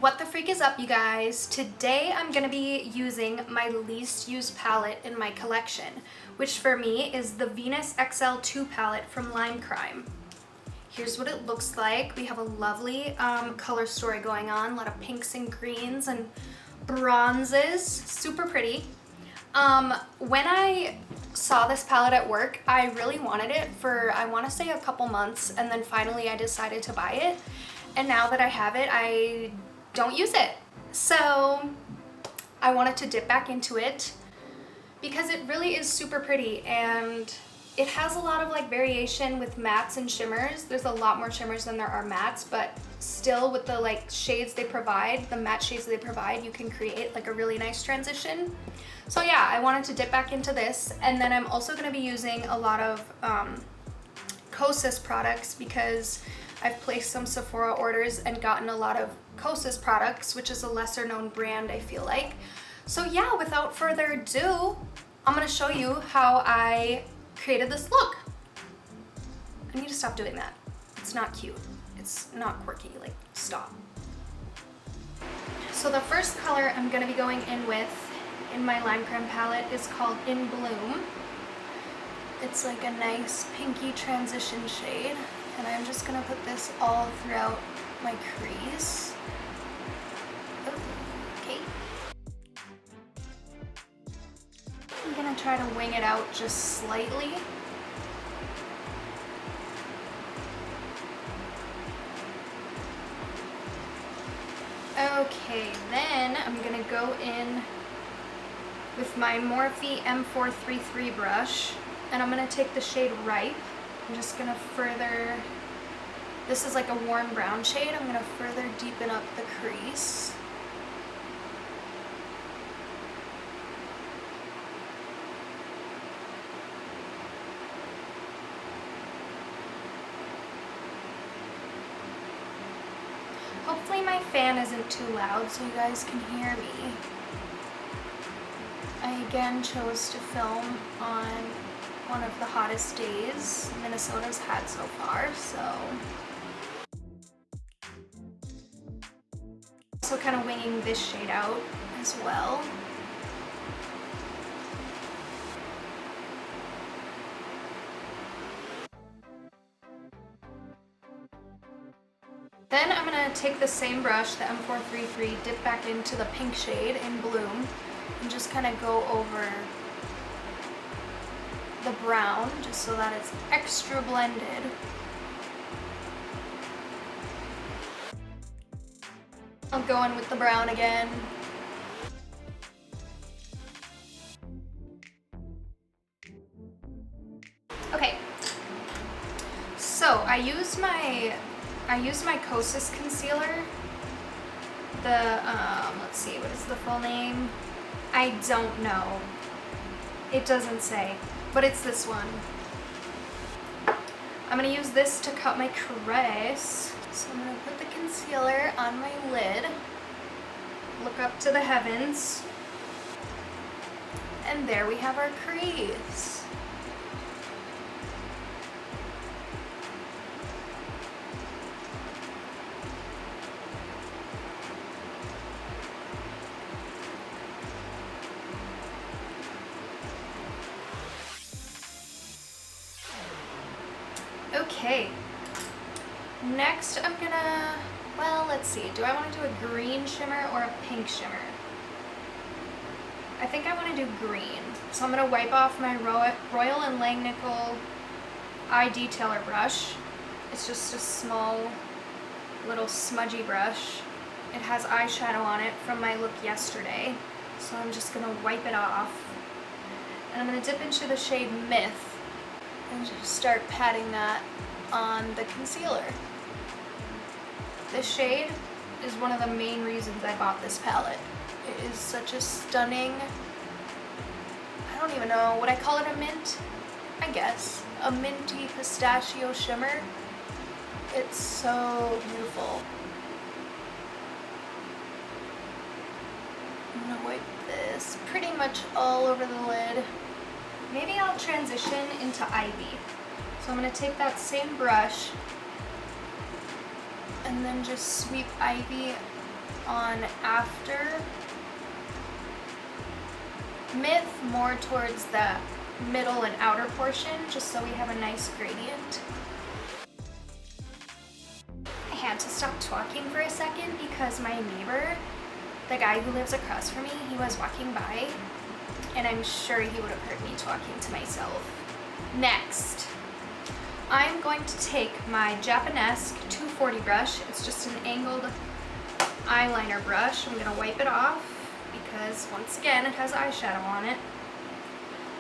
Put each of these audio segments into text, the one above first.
What the freak is up, you guys? Today I'm gonna be using my least used palette in my collection, which for me is the Venus XL2 palette from Lime Crime. Here's what it looks like. We have a lovely color story going on, a lot of pinks and greens and bronzes, super pretty. When I saw this palette at work, I really wanted it for, I wanna say a couple months, and then finally I decided to buy it. And now that I have it, I don't use it. So I wanted to dip back into it because it really is super pretty, and it has a lot of like variation with mattes and shimmers. There's a lot more shimmers than there are mattes, but still with the like shades they provide, the matte shades they provide, you can create like a really nice transition. So yeah, I wanted to dip back into this, and then I'm also going to be using a lot of Kosas products because I've placed some Sephora orders and gotten a lot of Kosas products, which is a lesser known brand, I feel like. So yeah, without further ado, I'm going to show you how I created this look. I need to stop doing that. It's not cute. It's not quirky. Like, stop. So the first color I'm going to be going in with in my Lime Crime palette is called In Bloom. It's like a nice pinky transition shade, and I'm just going to put this all throughout my crease. Okay. I'm going to try to wing it out just slightly. Okay, then I'm going to go in with my Morphe M433 brush, and I'm going to take the shade Ripe. I'm just going to further, this is like a warm brown shade, I'm going to further deepen up the crease. Hopefully my fan isn't too loud so you guys can hear me. I again chose to film on one of the hottest days Minnesota's had so far, so. Also kind of winging this shade out as well. Then I'm going to take the same brush, the M433, dip back into the pink shade In Bloom, and just kind of go over the brown just so that it's extra blended. I'll go in with the brown again. Okay, so I used my Kosas concealer. The let's see, what is the full name? I don't know. It doesn't say, but it's this one. I'm gonna use this to cut my crease. So I'm gonna put the concealer on my lid, look up to the heavens, and there we have our crease. Okay, next I'm gonna, well, let's see, do I want to do a green shimmer or a pink shimmer? I think I want to do green. So I'm going to wipe off my Royal & Langnickel eye detailer brush. It's just a small little smudgy brush. It has eyeshadow on it from my look yesterday. So I'm just going to wipe it off. And I'm going to dip into the shade Myth and just start patting that on the concealer. This shade is one of the main reasons I bought this palette. It is such a stunning, I don't even know, would I call it a mint? I guess. A minty pistachio shimmer. It's so beautiful. I'm gonna wipe this pretty much all over the lid. Maybe I'll transition into Ivy. So I'm going to take that same brush and then just sweep Ivy on after myth, more towards the middle and outer portion, just so we have a nice gradient. I had to stop talking for a second because my neighbor, the guy who lives across from me, he was walking by, and I'm sure he would have heard me talking to myself. Next, I'm going to take my Japanesque 240 brush. It's just an angled eyeliner brush. I'm gonna wipe it off because once again it has eyeshadow on it.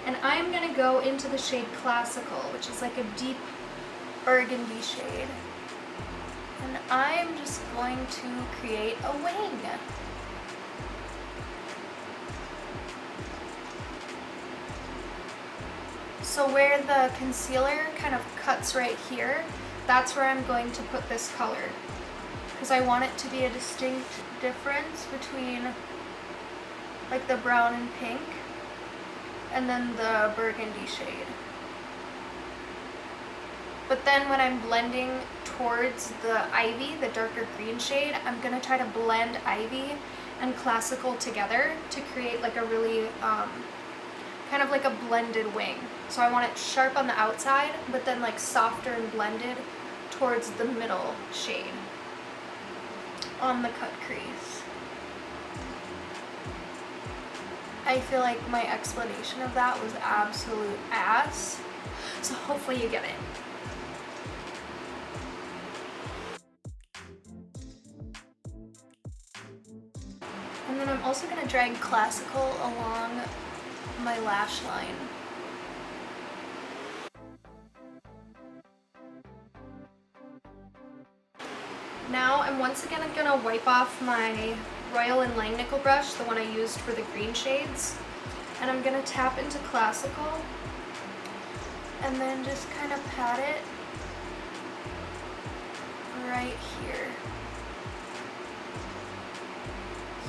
And I'm gonna go into the shade Classical, which is like a deep burgundy shade. And I'm just going to create a wing. So where the concealer kind of cuts right here, that's where I'm going to put this color, because I want it to be a distinct difference between like the brown and pink and then the burgundy shade. But then when I'm blending towards the Ivy, the darker green shade, I'm gonna try to blend Ivy and Classical together to create like a really kind of like a blended wing. So I want it sharp on the outside, but then like softer and blended towards the middle shade on the cut crease. I feel like my explanation of that was absolute ass, so hopefully you get it. And then I'm also going to drag Classical along my lash line. Now I'm once again gonna wipe off my Royal & Langnickel brush, the one I used for the green shades, and I'm gonna tap into Classical and then just kind of pat it right here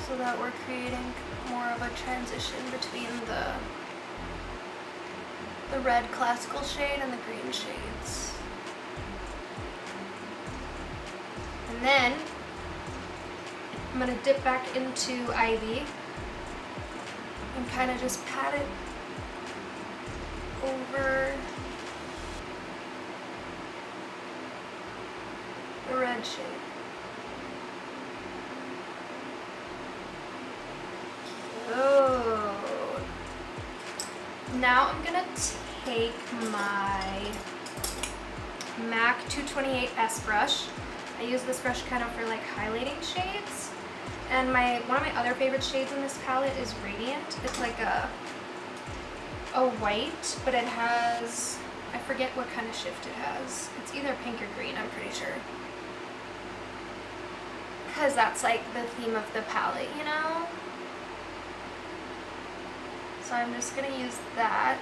so that we're creating more of a transition between the red Classical shade and the green shades. And then I'm going to dip back into Ivy and kind of just pat it over the red shade. Oh. Now I'm going to take my MAC 228S brush. I use this brush kind of for like highlighting shades, and one of my other favorite shades in this palette is Radiant. It's like a white, but it has, I forget what kind of shift it has. It's either pink or green, I'm pretty sure, because that's like the theme of the palette, you know? So I'm just gonna use that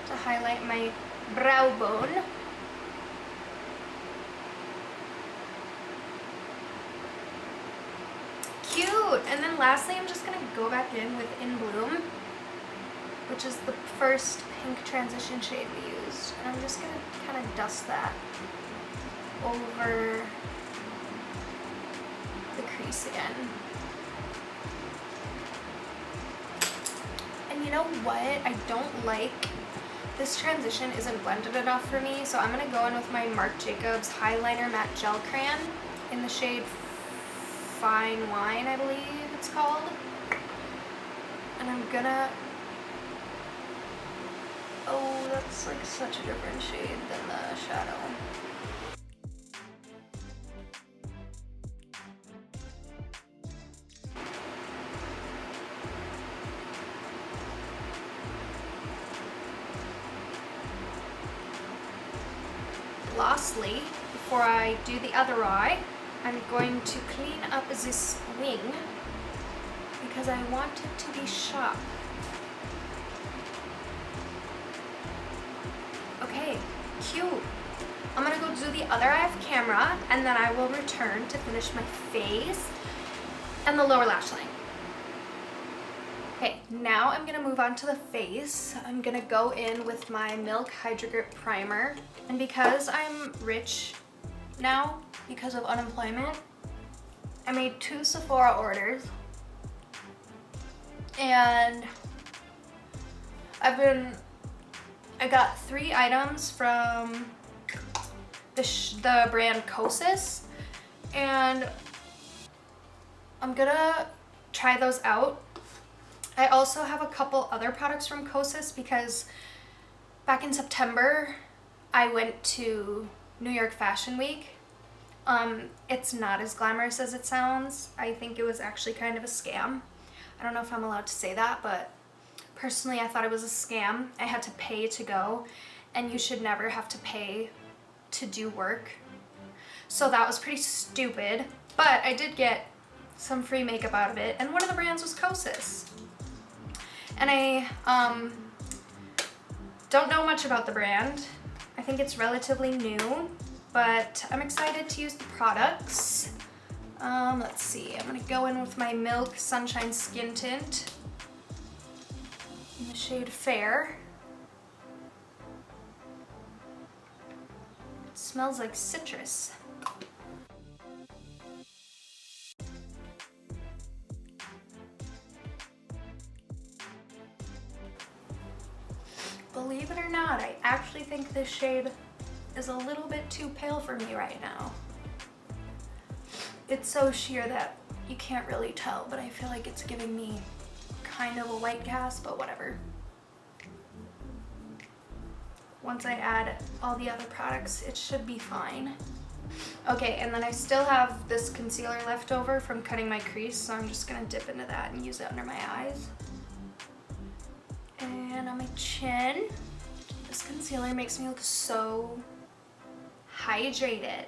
to highlight my brow bone. Cute! And then lastly, I'm just gonna go back in with In Bloom, which is the first pink transition shade we used. And I'm just gonna kind of dust that over the crease again. And you know what? I don't like, this transition isn't blended enough for me, so I'm gonna go in with my Marc Jacobs Highliner Matte Gel Crayon in the shade Fine Wine, I believe it's called. And I'm gonna, oh, that's like such a different shade than the shadow. Lastly, before I do the other eye, I'm going to clean up this wing because I want it to be sharp. Okay, cute. I'm gonna go do the other eye off camera, and then I will return to finish my face and the lower lash line. Okay, now I'm gonna move on to the face. I'm gonna go in with my Milk Hydro Grip Primer, and because I'm rich now because of unemployment, I made 2 Sephora orders, and I got 3 items from the brand Kosas, and I'm gonna try those out. I also have a couple other products from Kosas because back in September I went to New York Fashion Week. It's not as glamorous as it sounds. I think it was actually kind of a scam. I don't know if I'm allowed to say that, but personally I thought it was a scam. I had to pay to go, and you should never have to pay to do work. So that was pretty stupid, but I did get some free makeup out of it, and one of the brands was Kosas. And I don't know much about the brand. I think it's relatively new, but I'm excited to use the products. Let's see, I'm gonna go in with my Milk Sunshine Skin Tint in the shade Fair. It smells like citrus. Believe it or not, I actually think this shade is a little bit too pale for me right now. It's so sheer that you can't really tell, but I feel like it's giving me kind of a white cast, but whatever. Once I add all the other products, it should be fine. Okay, and then I still have this concealer left over from cutting my crease, so I'm just gonna dip into that and use it under my eyes. And on my chin, this concealer makes me look so hydrated.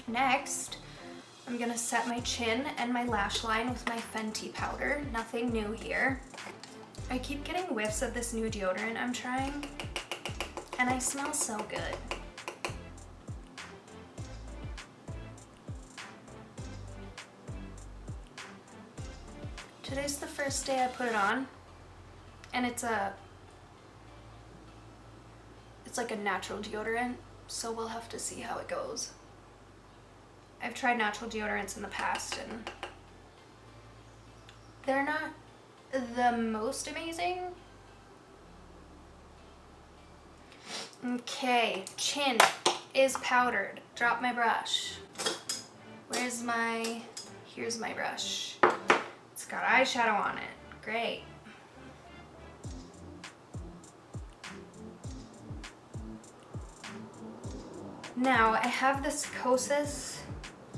Next, I'm gonna set my chin and my lash line with my Fenty powder. Nothing new here. I keep getting whiffs of this new deodorant I'm trying, and I smell so good. Today's the first day I put it on, and it's like a natural deodorant, so we'll have to see how it goes. I've tried natural deodorants in the past, and they're not the most amazing. Okay, chin is powdered. Drop my brush. Here's my brush. It's got eyeshadow on it. Great. Now I have this Kosas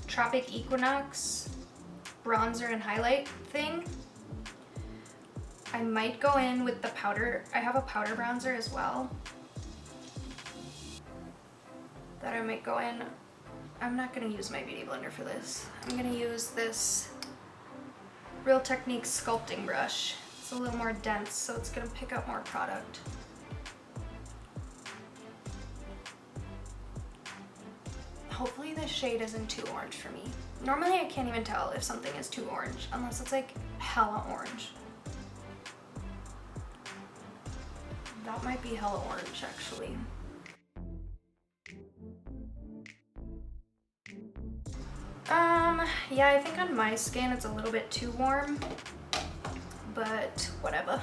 Tropic Equinox bronzer and highlight thing. I might go in with the powder. I have a powder bronzer as well that I might go in. I'm not gonna use my beauty blender for this. I'm gonna use this Real Technique sculpting brush. It's a little more dense, so it's gonna pick up more product. Hopefully this shade isn't too orange for me. Normally I can't even tell if something is too orange unless it's like hella orange. That might be hella orange actually. Yeah, I think on my skin it's a little bit too warm, but whatever.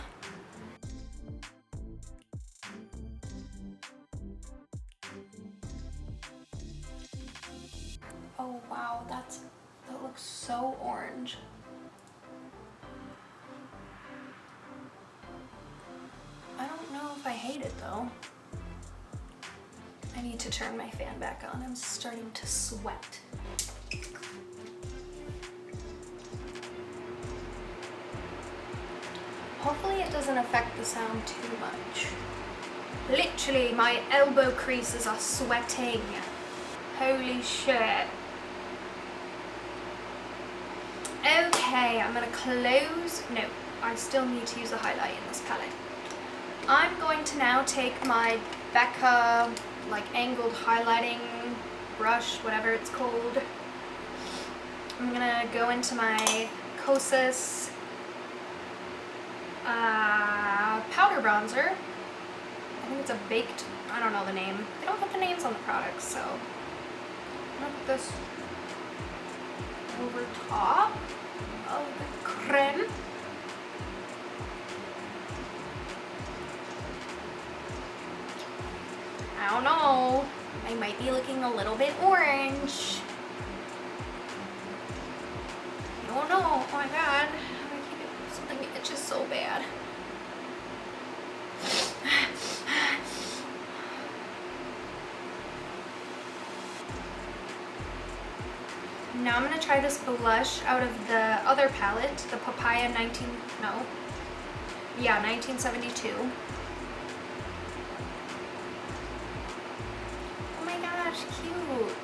Oh wow, that looks so orange. I don't know if I hate it though. I need to turn my fan back on. I'm starting to sweat. Hopefully it doesn't affect the sound too much. Literally, my elbow creases are sweating. Holy shit. Okay, I'm gonna close. No, I still need to use a highlight in this palette. I'm going to now take my Becca, like angled highlighting brush, whatever it's called. I'm gonna go into my Kosas powder bronzer. I think it's a baked, I don't know the name. They don't put the names on the products, so this over top of the creme. I don't know. I might be looking a little bit orange. I don't know. Oh my god. Something itches so bad. Now I'm going to try this blush out of the other palette, the Papaya 1972. Oh my gosh, cute.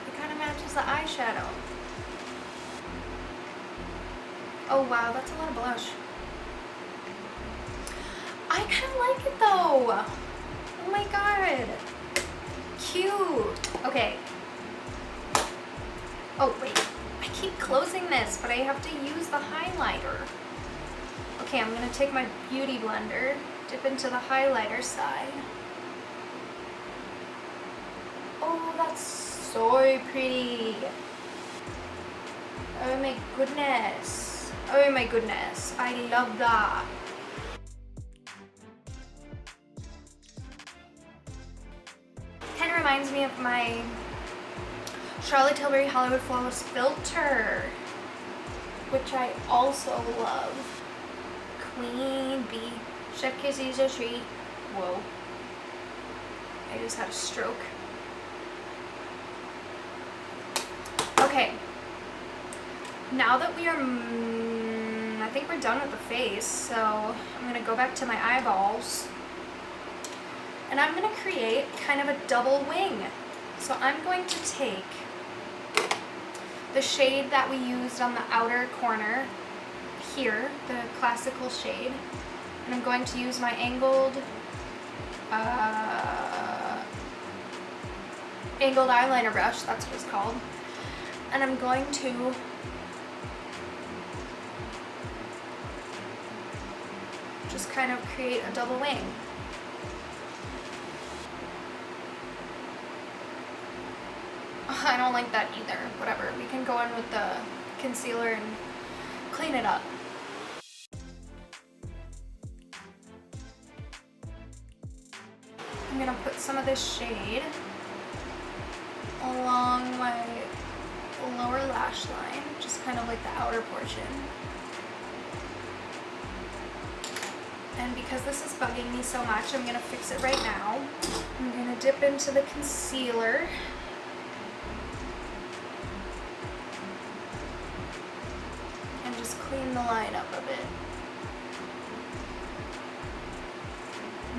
It kind of matches the eyeshadow. Oh wow, that's a lot of blush. I kind of like it though. Oh my god. Cute. Okay. Oh wait, I keep closing this, but I have to use the highlighter. Okay, I'm gonna take my beauty blender, dip into the highlighter side. Oh, that's so pretty. Oh my goodness. Oh my goodness, I love that. Kind of reminds me of my Charlotte Tilbury Hollywood Flawless filter, which I also love. Queen bee, chef kisses a treat. Whoa, I just had a stroke. Okay, now that we are, I think we're done with the face, so I'm gonna go back to my eyeballs, and I'm gonna create kind of a double wing. So I'm going to take the shade that we used on the outer corner here, the classical shade, and I'm going to use my angled eyeliner brush, that's what it's called, and I'm going to just kind of create a double wing. I don't like that either. Whatever. We can go in with the concealer and clean it up. I'm gonna put some of this shade along my lower lash line, just kind of like the outer portion. And because this is bugging me so much, I'm gonna fix it right now. I'm gonna dip into the concealer. Clean the line up a bit.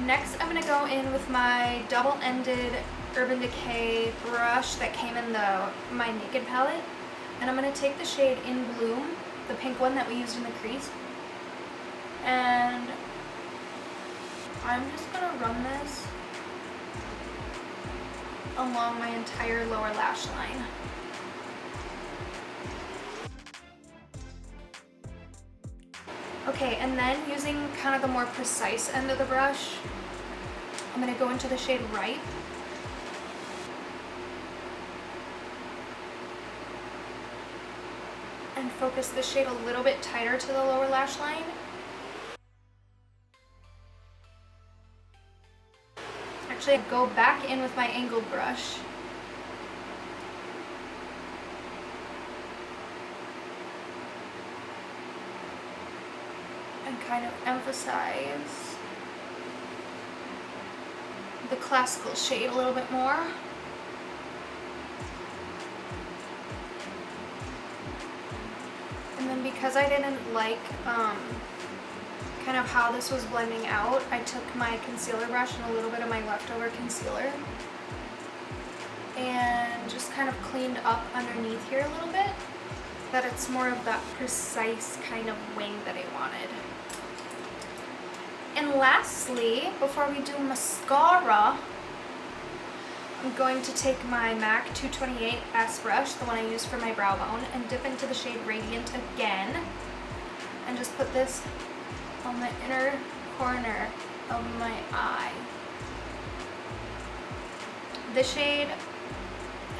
Next, I'm going to go in with my double-ended Urban Decay brush that came in my Naked palette, and I'm going to take the shade In Bloom, the pink one that we used in the crease, and I'm just going to run this along my entire lower lash line. Okay, and then using kind of the more precise end of the brush, I'm going to go into the shade Ripe. And focus the shade a little bit tighter to the lower lash line. Actually, go back in with my angled brush. And kind of emphasize the classical shade a little bit more. And then because I didn't like kind of how this was blending out, I took my concealer brush and a little bit of my leftover concealer and just kind of cleaned up underneath here a little bit, that it's more of that precise kind of wing that I wanted. And lastly, before we do mascara, I'm going to take my MAC 228 S brush, the one I used for my brow bone, and dip into the shade Radiant again, and just put this on the inner corner of my eye. This shade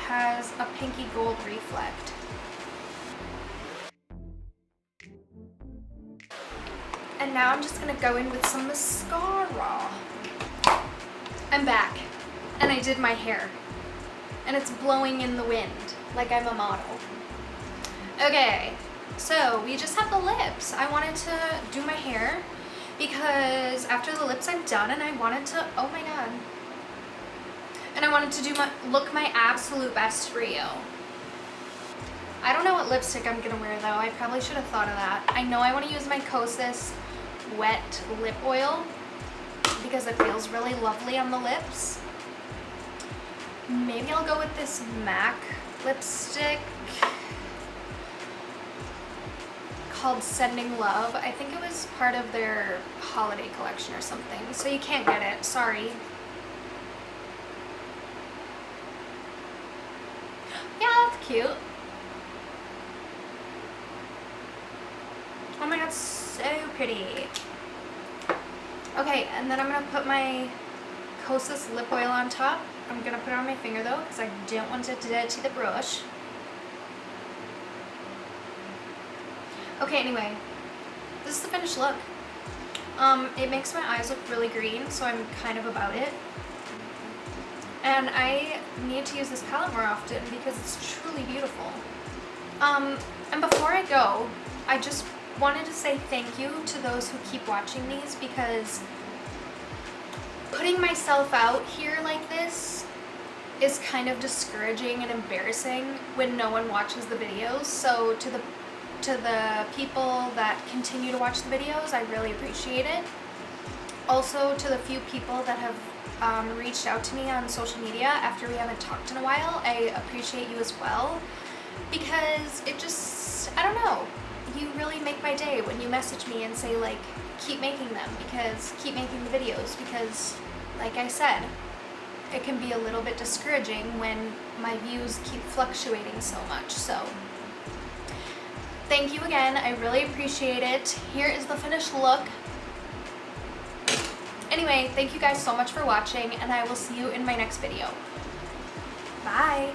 has a pinky gold reflect. And now I'm just gonna go in with some mascara. I'm back, and I did my hair, and it's blowing in the wind like I'm a model. Okay, so we just have the lips. I wanted to do my hair because after the lips I'm done, and I wanted to, oh my god, and I wanted to do look my absolute best for you. I don't know what lipstick I'm gonna wear though. I probably should have thought of that. I know I want to use my Kosas wet lip oil because it feels really lovely on the lips. Maybe I'll go with this MAC lipstick called Sending Love. I think it was part of their holiday collection or something, so you can't get it, sorry. Yeah, that's cute. Oh my god, so pretty. Okay, and then I'm gonna put my Kosas lip oil on top. I'm gonna put it on my finger though, because I don't want it to dirty the brush. Okay, anyway, this is the finished look. It makes my eyes look really green, so I'm kind of about it. And I need to use this palette more often because it's truly beautiful. And before I go, I just wanted to say thank you to those who keep watching these, because putting myself out here like this is kind of discouraging and embarrassing when no one watches the videos. So to the people that continue to watch the videos, I really appreciate it. Also to the few people that have reached out to me on social media after we haven't talked in a while, I appreciate you as well, because it just, I don't know, you really make my day when you message me and say like, keep making them, keep making the videos, because like I said, it can be a little bit discouraging when my views keep fluctuating so much. So thank you again, I really appreciate it. Here is the finished look. Anyway, thank you guys so much for watching, and I will see you in my next video. Bye!